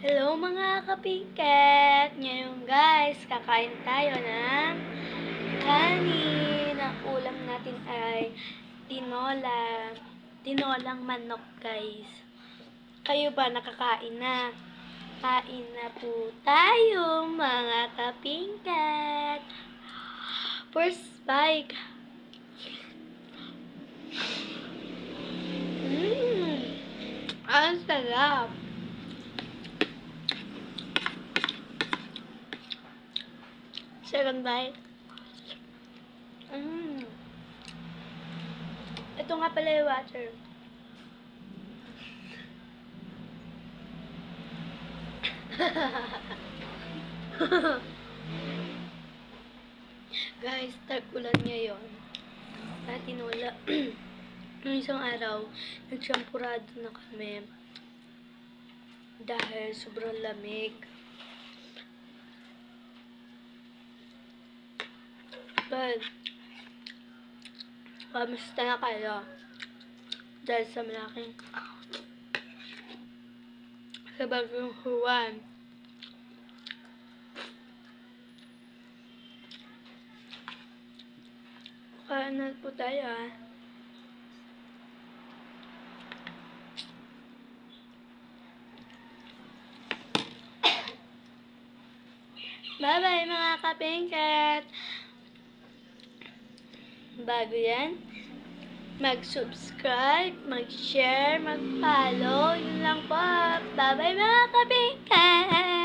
Hello mga kapiket! Ngayon guys, kakain tayo ng kanin. Ang ulam natin ay tinolang manok guys. Kayo ba nakakain na? Kain na po tayo mga kapingkat! First bite. Ang sarap! Second bite. Ito nga pala yung water. Guys, tag-ulan ngayon. Tinola. Nung isang araw, nagsampurado na kami. Dahil sobrang lamig. But, kamusta na kayo? Dahil sa malaking sa bagong Juan. Kain na po tayo Bye-bye mga kapingkat! Bago yan, mag-subscribe, mag-share, mag-follow. Yun lang po. Bye-bye mga kapingkat!